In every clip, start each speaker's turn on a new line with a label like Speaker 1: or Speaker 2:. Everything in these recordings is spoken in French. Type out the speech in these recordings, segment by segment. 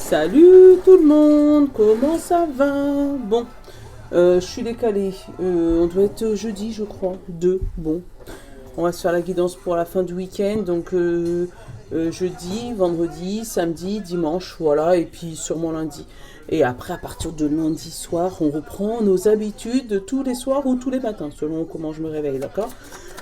Speaker 1: Salut tout le monde, comment ça va? Bon, je suis décalée. On doit être jeudi, je crois. 2. Bon, on va se faire la guidance pour la fin du week-end. Donc, jeudi, vendredi, samedi, dimanche, voilà. Et puis sûrement lundi. Et après, à partir de lundi soir, on reprend nos habitudes tous les soirs ou tous les matins, selon comment je me réveille, d'accord?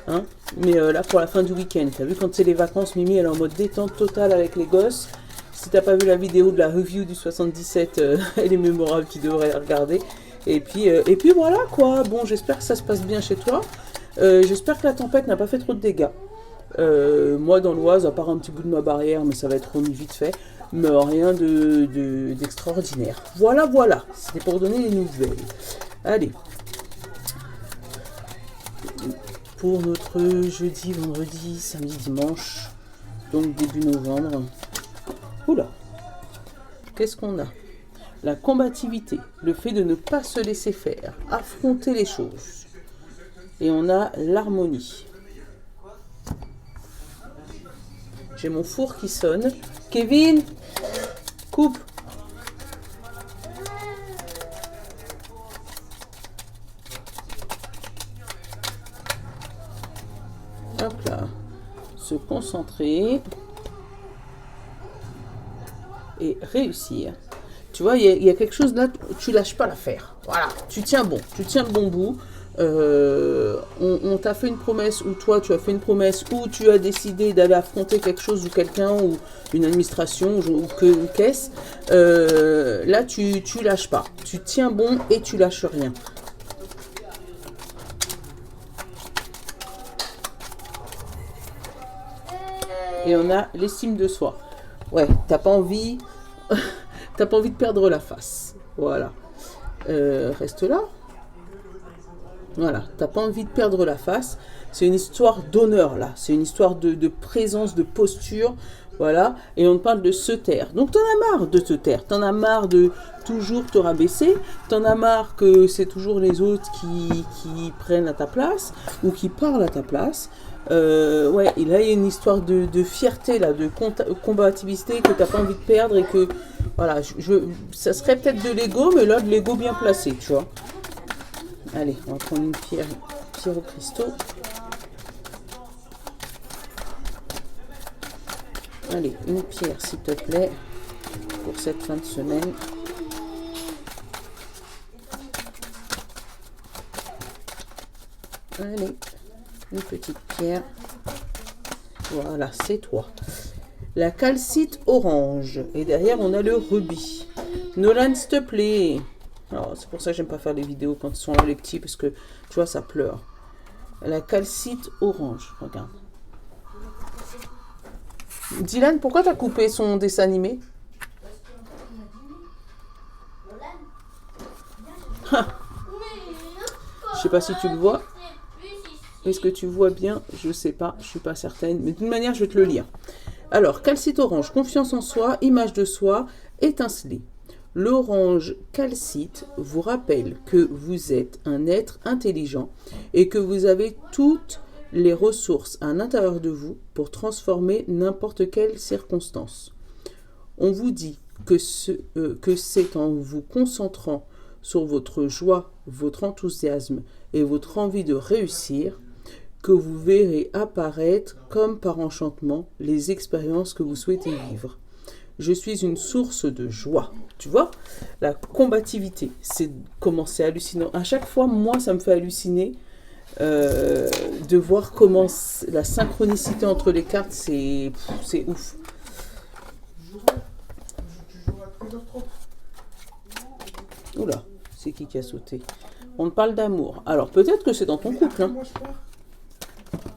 Speaker 1: Hein, mais là, pour la fin du week-end, t'as vu, quand c'est les vacances, Mimi, elle est en mode détente totale avec les gosses. Si t'as pas vu la vidéo de la review du 77, elle est mémorable, tu devrais la regarder. Et puis voilà quoi. Bon, j'espère que ça se passe bien chez toi. J'espère que la tempête n'a pas fait trop de dégâts. Moi, dans l'Oise, à part un petit bout de ma barrière, mais ça va être remis vite fait. Mais rien d'extraordinaire. Voilà, voilà. C'était pour donner les nouvelles. Allez. Pour notre jeudi, vendredi, samedi, dimanche. Donc début novembre. Oula, qu'est-ce qu'on a? La combativité, le fait de ne pas se laisser faire, affronter les choses. Et on a l'harmonie. J'ai mon four qui sonne. Kevin, coupe. Hop là, se concentrer. Et réussir. Tu vois, il y a quelque chose là, tu lâches pas l'affaire. Voilà, tu tiens bon, tu tiens le bon bout. On t'a fait une promesse, ou toi tu as fait une promesse, ou tu as décidé d'aller affronter quelque chose ou quelqu'un, ou une administration, ou qu'est-ce. Là, tu lâches pas. Tu tiens bon et tu lâches rien. Et on a l'estime de soi. Ouais, t'as pas envie de perdre la face. Voilà. Reste là. Voilà, t'as pas envie de perdre la face. C'est une histoire d'honneur là. C'est une histoire de présence, de posture. Voilà. Et on parle de se taire. Donc t'en as marre de te taire. T'en as marre de toujours te rabaisser. T'en as marre que c'est toujours les autres qui prennent à ta place ou qui parlent à ta place. Ouais, et là il y a une histoire de fierté là, de combativité que t'as pas envie de perdre et que voilà, ça serait peut-être de l'ego, mais là de l'ego bien placé, tu vois. Allez, on va prendre une pierre au cristaux. Allez, une pierre s'il te plaît pour cette fin de semaine. Allez. Une petite pierre. Voilà, c'est toi. La calcite orange. Et derrière, on a le rubis. Nolan, s'il te plaît. C'est pour ça que j'aime pas faire les vidéos quand ils sont là, les petits, parce que, tu vois, ça pleure. La calcite orange. Regarde. Dylan, pourquoi t'as coupé son dessin animé? Je sais pas si tu le vois. Est-ce que tu vois bien? Je sais pas, je suis pas certaine. Mais de toute manière, je vais te le lire. Alors, calcite orange, confiance en soi, image de soi, étinceler. L'orange calcite vous rappelle que vous êtes un être intelligent et que vous avez toutes les ressources à l'intérieur de vous pour transformer n'importe quelle circonstance. On vous dit que c'est en vous concentrant sur votre joie, votre enthousiasme et votre envie de réussir que vous verrez apparaître comme par enchantement les expériences que vous souhaitez vivre. Je suis une source de joie. Tu vois, la combativité, c'est comment c'est hallucinant. À chaque fois, moi, ça me fait halluciner de voir comment la synchronicité entre les cartes, c'est ouf. Oula, c'est qui a sauté? On parle d'amour. Alors, peut-être que c'est dans ton couple, hein.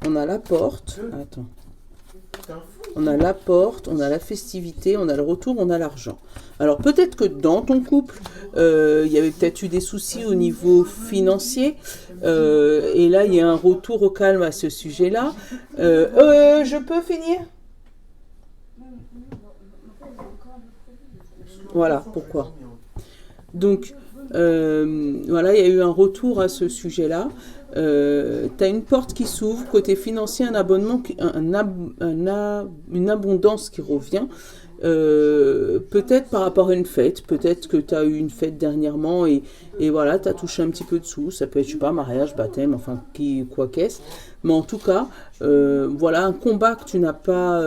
Speaker 1: On a la porte. Attends. On a la porte, on a la festivité, on a le retour, on a l'argent. Alors peut-être que dans ton couple, il y avait peut-être eu des soucis au niveau financier. Et là, il y a un retour au calme à ce sujet-là. Je peux finir? Voilà, pourquoi? Donc, voilà, il y a eu un retour à ce sujet-là. Tu as une porte qui s'ouvre, côté financier, un abonnement, une abondance qui revient. Peut-être par rapport à une fête, peut-être que tu as eu une fête dernièrement et voilà, tu as touché un petit peu de sous. Ça peut être, je sais pas, mariage, baptême, enfin, quoi qu'est-ce. Mais en tout cas, voilà, un combat que tu n'as pas,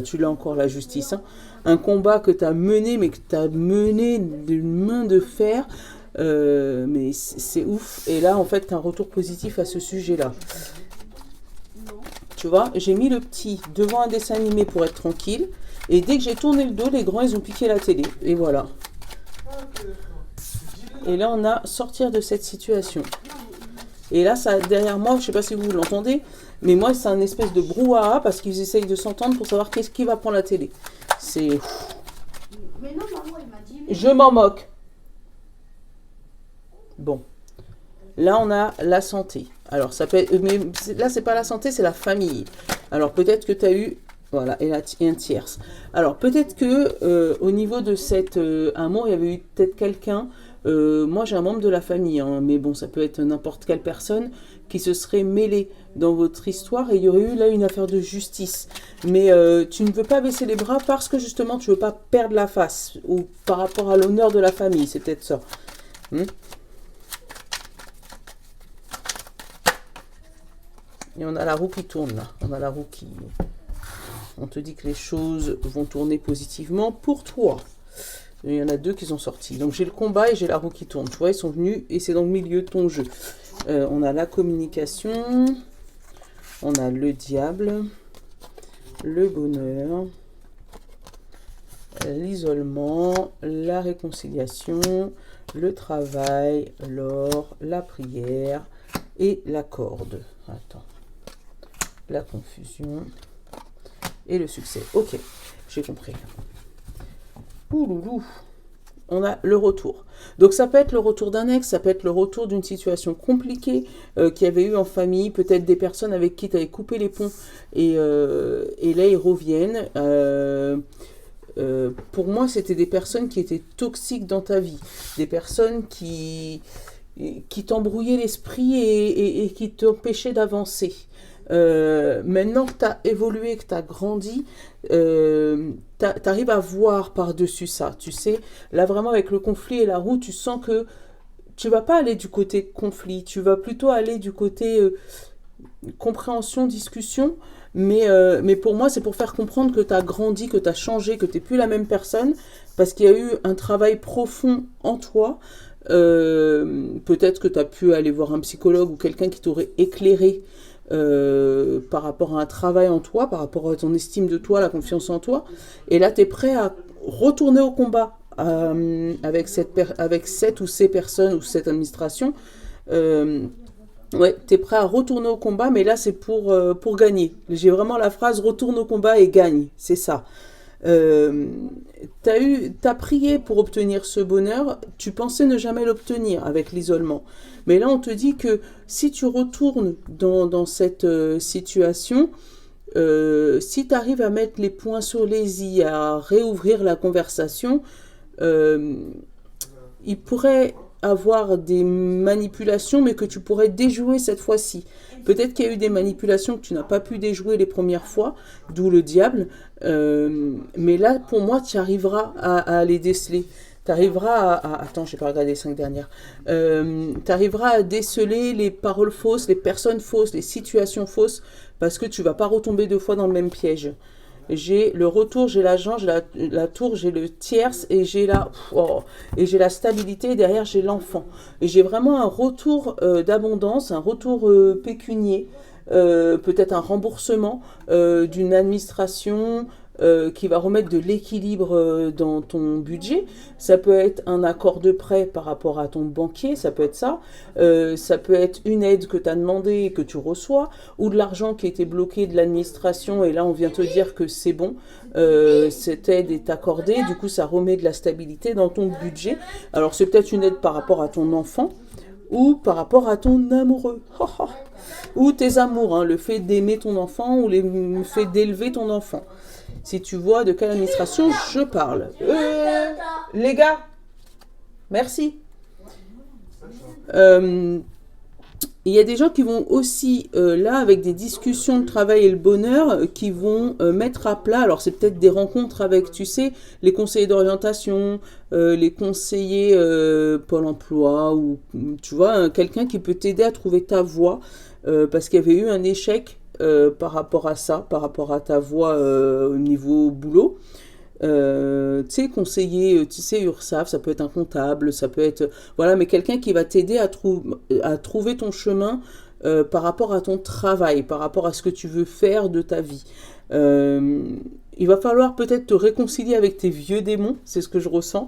Speaker 1: tu l'as encore la justice. Hein. Un combat que tu as mené, mais que tu as mené d'une main de fer. Mais c'est ouf. Et là, en fait, tu as un retour positif à ce sujet-là. Tu vois, j'ai mis le petit devant un dessin animé pour être tranquille. Et dès que j'ai tourné le dos, les grands, ils ont piqué la télé. Et voilà. Et là, on a sortir de cette situation. Et là, ça, derrière moi, je ne sais pas si vous l'entendez, mais moi, c'est un espèce de brouhaha parce qu'ils essayent de s'entendre pour savoir qu'est-ce qui va prendre la télé. C'est...
Speaker 2: Mais non, maman, il m'a dit...
Speaker 1: Je m'en moque. Bon. Là, on a la santé. Alors, ça peut être... Mais là, c'est pas la santé, c'est la famille. Alors, peut-être que tu as eu... Voilà, et un tierce. Alors, peut-être que au niveau de cet amour, il y avait eu peut-être quelqu'un... moi, j'ai un membre de la famille, hein, mais bon, ça peut être n'importe quelle personne qui se serait mêlée dans votre histoire et il y aurait eu là une affaire de justice. Mais tu ne veux pas baisser les bras parce que justement, tu ne veux pas perdre la face ou par rapport à l'honneur de la famille, c'est peut-être ça. Et on a la roue qui tourne là. On a la roue qui... On te dit que les choses vont tourner positivement pour toi. Il y en a deux qui sont sortis. Donc j'ai le combat et j'ai la roue qui tourne. Tu vois, ils sont venus et c'est dans le milieu de ton jeu. On a la communication. On a le diable. Le bonheur. L'isolement. La réconciliation. Le travail. L'or. La prière. Et la corde. Attends. La confusion. Et le succès. Ok, j'ai compris. Ouloulou. On a le retour. Donc ça peut être le retour d'un ex, ça peut être le retour d'une situation compliquée qu'il y avait eu en famille, peut-être des personnes avec qui tu avais coupé les ponts et là ils reviennent. Pour moi, c'était des personnes qui étaient toxiques dans ta vie, des personnes qui t'embrouillaient l'esprit et qui t'empêchaient d'avancer. Maintenant que tu as évolué, que tu as grandi, tu arrives à voir par-dessus ça. Tu sais, là vraiment avec le conflit et la roue, tu sens que tu vas pas aller du côté conflit, tu vas plutôt aller du côté compréhension, discussion. Mais pour moi, c'est pour faire comprendre que tu as grandi, que tu as changé, que tu n'es plus la même personne, parce qu'il y a eu un travail profond en toi. Peut-être que tu as pu aller voir un psychologue ou quelqu'un qui t'aurait éclairé par rapport à un travail en toi, par rapport à ton estime de toi, la confiance en toi. Et là, tu es prêt à retourner au combat avec cette ou ces personnes ou cette administration. Ouais, tu es prêt à retourner au combat, mais là, c'est pour gagner. J'ai vraiment la phrase « retourne au combat et gagne ». C'est ça. T'as prié pour obtenir ce bonheur, tu pensais ne jamais l'obtenir avec l'isolement. Mais là, on te dit que si tu retournes dans cette situation, si tu arrives à mettre les points sur les i, à réouvrir la conversation, il pourrait avoir des manipulations, mais que tu pourrais déjouer cette fois-ci. Peut-être qu'il y a eu des manipulations que tu n'as pas pu déjouer les premières fois, d'où le diable. Mais là, pour moi, tu arriveras à les déceler. Tu arriveras attends, je n'ai pas regardé les 5 dernières. Tu arriveras à déceler les paroles fausses, les personnes fausses, les situations fausses, parce que tu ne vas pas retomber 2 fois dans le même piège. J'ai le retour, j'ai l'agent, j'ai la tour, j'ai le tierce et j'ai la stabilité et derrière j'ai l'enfant. Et j'ai vraiment un retour d'abondance, un retour pécunier, peut-être un remboursement d'une administration qui va remettre de l'équilibre dans ton budget. Ça peut être un accord de prêt par rapport à ton banquier, ça peut être ça. Ça peut être une aide que tu as demandé et que tu reçois, ou de l'argent qui était bloqué de l'administration et là on vient te dire que c'est bon, cette aide est accordée, du coup ça remet de la stabilité dans ton budget. Alors c'est peut-être une aide par rapport à ton enfant ou par rapport à ton amoureux. Ou tes amours, hein, le fait d'aimer ton enfant ou le fait d'élever ton enfant. Si tu vois de quelle administration je parle. Les gars, merci. il y a des gens qui vont aussi, là, avec des discussions, le travail et le bonheur, qui vont mettre à plat, alors c'est peut-être des rencontres avec, tu sais, les conseillers d'orientation, les conseillers Pôle emploi, ou tu vois, quelqu'un qui peut t'aider à trouver ta voie, parce qu'il y avait eu un échec par rapport à ça, par rapport à ta voie au niveau boulot. Tu sais, conseiller, tu sais, URSAF, ça peut être un comptable, ça peut être, voilà, mais quelqu'un qui va t'aider à trouver ton chemin par rapport à ton travail, par rapport à ce que tu veux faire de ta vie. Il va falloir peut-être te réconcilier avec tes vieux démons, c'est ce que je ressens,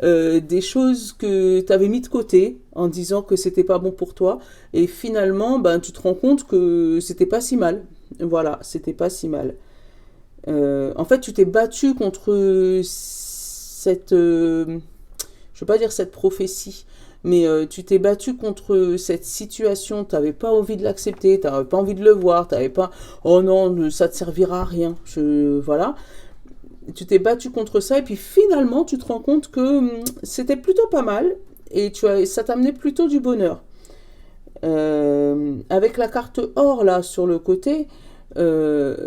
Speaker 1: des choses que tu avais mis de côté en disant que c'était pas bon pour toi, et finalement, ben, tu te rends compte que c'était pas si mal. Voilà, c'était pas si mal. En fait, tu t'es battu contre cette, je veux pas dire cette prophétie, mais tu t'es battu contre cette situation. Tu n'avais pas envie de l'accepter, tu n'avais pas envie de le voir, tu n'avais pas, oh non, ça te servira à rien. Voilà. Tu t'es battu contre ça et puis finalement, tu te rends compte que c'était plutôt pas mal et ça t'amenait plutôt du bonheur. Avec la carte or là sur le côté.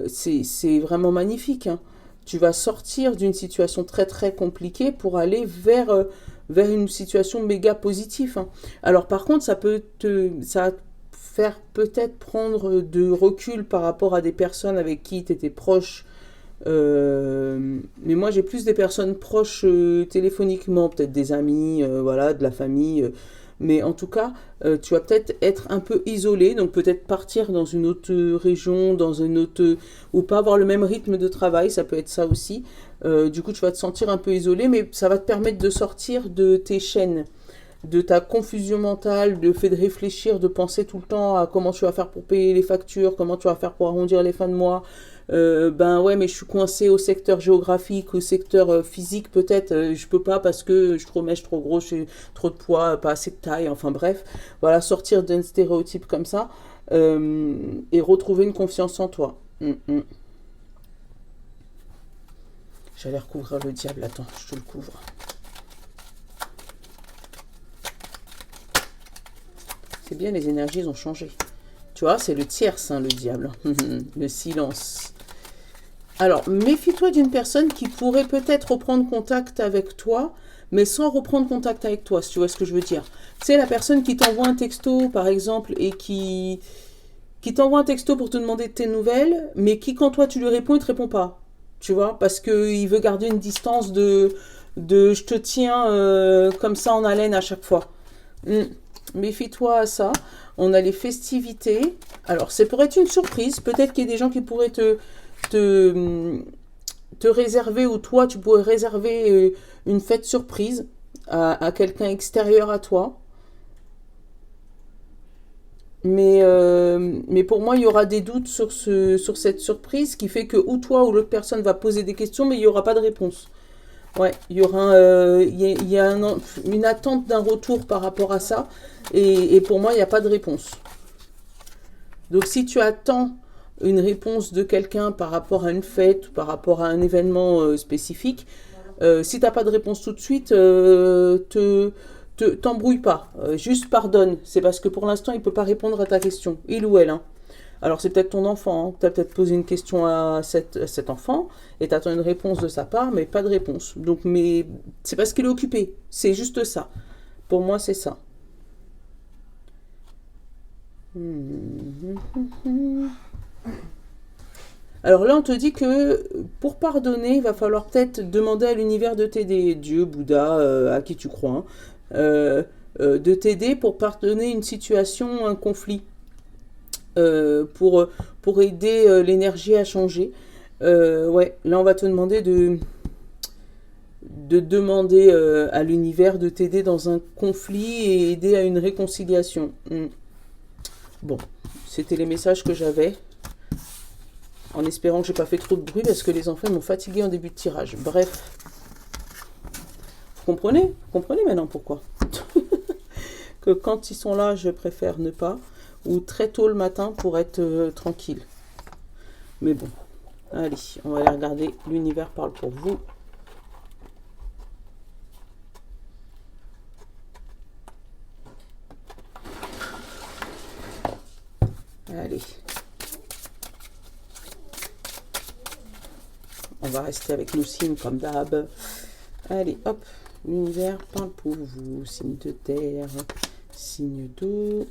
Speaker 1: C'est vraiment magnifique. Hein. Tu vas sortir d'une situation très très compliquée pour aller vers une situation méga positive. Hein. Alors par contre, ça va te faire peut-être prendre de recul par rapport à des personnes avec qui tu étais proche. Mais moi j'ai plus des personnes proches téléphoniquement, peut-être des amis, voilà, de la famille. Mais en tout cas, tu vas peut-être être un peu isolé, donc peut-être partir dans une autre région, dans une autre, ou pas avoir le même rythme de travail, ça peut être ça aussi. Du coup, tu vas te sentir un peu isolé, mais ça va te permettre de sortir de tes chaînes, de ta confusion mentale, de fait de réfléchir, de penser tout le temps à comment tu vas faire pour payer les factures, comment tu vas faire pour arrondir les fins de mois. Ben ouais, mais je suis coincé au secteur géographique, au secteur physique peut-être, je peux pas parce que je suis trop mèche, trop gros, j'ai trop de poids, pas assez de taille, enfin bref, voilà, sortir d'un stéréotype comme ça et retrouver une confiance en toi. J'allais recouvrir le diable, attends, je te le couvre. C'est bien, les énergies ont changé. Tu vois, c'est le tierce, hein, le diable, le silence. Alors, méfie-toi d'une personne qui pourrait peut-être reprendre contact avec toi, mais sans reprendre contact avec toi, si tu vois ce que je veux dire. C'est la personne qui t'envoie un texto, par exemple, et qui t'envoie un texto pour te demander de tes nouvelles, mais qui, quand toi, tu lui réponds, il te répond pas. Tu vois, parce qu'il veut garder une distance de je te tiens comme ça en haleine à chaque fois. Méfie-toi à ça. On a les festivités. Alors, ça pourrait être une surprise. Peut-être qu'il y a des gens qui pourraient te réserver, ou toi tu pourrais réserver une fête surprise à quelqu'un extérieur à toi, mais pour moi il y aura des doutes sur cette surprise, qui fait que ou toi ou l'autre personne va poser des questions mais il n'y aura pas de réponse. Ouais, il y aura une attente d'un retour par rapport à ça, et pour moi il n'y a pas de réponse. Donc si tu attends une réponse de quelqu'un par rapport à une fête, par rapport à un événement spécifique, si tu n'as pas de réponse tout de suite, t'embrouille pas. Juste pardonne. C'est parce que pour l'instant, il ne peut pas répondre à ta question. Il ou elle. Hein. Alors c'est peut-être ton enfant. Hein. Tu as peut-être posé une question à cet enfant et tu attends une réponse de sa part, mais pas de réponse. Donc, mais c'est parce qu'il est occupé. C'est juste ça. Pour moi, c'est ça. Alors là, on te dit que pour pardonner, il va falloir peut-être demander à l'univers de t'aider, Dieu, Bouddha, à qui tu crois, hein, de t'aider pour pardonner une situation, un conflit, pour aider l'énergie à changer. Ouais, là, on va te demander de demander à l'univers de t'aider dans un conflit et aider à une réconciliation. Bon, c'était les messages que j'avais. En espérant que j'ai pas fait trop de bruit parce que les enfants m'ont fatigué en début de tirage. Bref. Vous comprenez ? Vous comprenez maintenant pourquoi ? Que quand ils sont là, je préfère ne pas. Ou très tôt le matin pour être tranquille. Mais bon. Allez, on va aller regarder. L'univers parle pour vous. Allez. On va rester avec nos signes comme d'hab. Allez, hop. L'univers parle pour vous. Signe de terre, signe d'eau,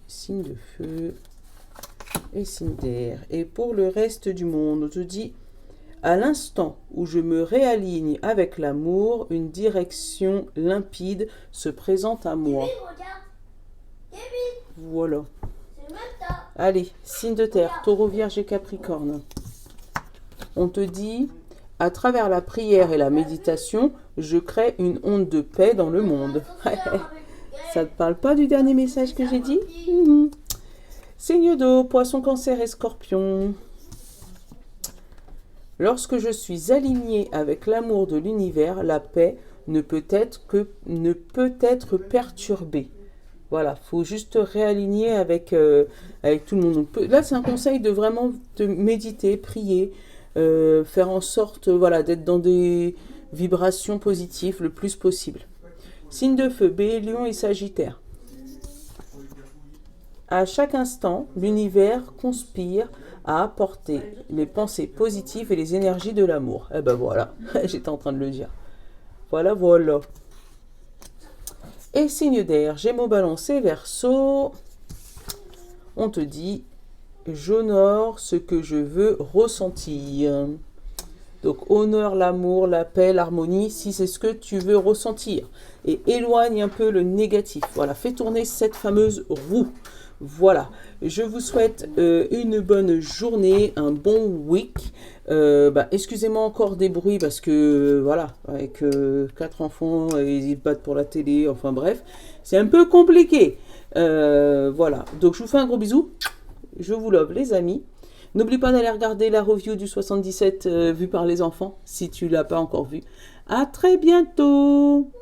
Speaker 1: signe de feu et signe d'air. Et pour le reste du monde, on te dit, à l'instant où je me réaligne avec l'amour, une direction limpide se présente à moi. Voilà. Allez, signe de terre, taureau, vierge et capricorne. On te dit, à travers la prière et la méditation, je crée une onde de paix dans le monde. Ça ne te parle pas du dernier message que j'ai dit? Signe d'eau, poisson, cancer et scorpion. Lorsque je suis aligné avec l'amour de l'univers, la paix ne peut être perturbée. Voilà, faut juste réaligner avec tout le monde. Là, c'est un conseil de vraiment de méditer, prier, faire en sorte voilà, d'être dans des vibrations positives le plus possible. Signe de feu, Bélier, Lion et Sagittaire. À chaque instant, l'univers conspire à apporter les pensées positives et les énergies de l'amour. Eh ben voilà, j'étais en train de le dire. Voilà, voilà. Et signe d'air, Gémeaux, Balance et Verseau. On te dit, j'honore ce que je veux ressentir. Donc, honore l'amour, la paix, l'harmonie, si c'est ce que tu veux ressentir. Et éloigne un peu le négatif. Voilà, fais tourner cette fameuse roue. Voilà, je vous souhaite une bonne journée, un bon week. Excusez-moi encore des bruits parce que, voilà, avec 4 enfants, ils battent pour la télé, enfin bref, c'est un peu compliqué. Voilà, donc je vous fais un gros bisou. Je vous love, les amis. N'oublie pas d'aller regarder la review du 77 vue par les enfants, si tu ne l'as pas encore vue. À très bientôt!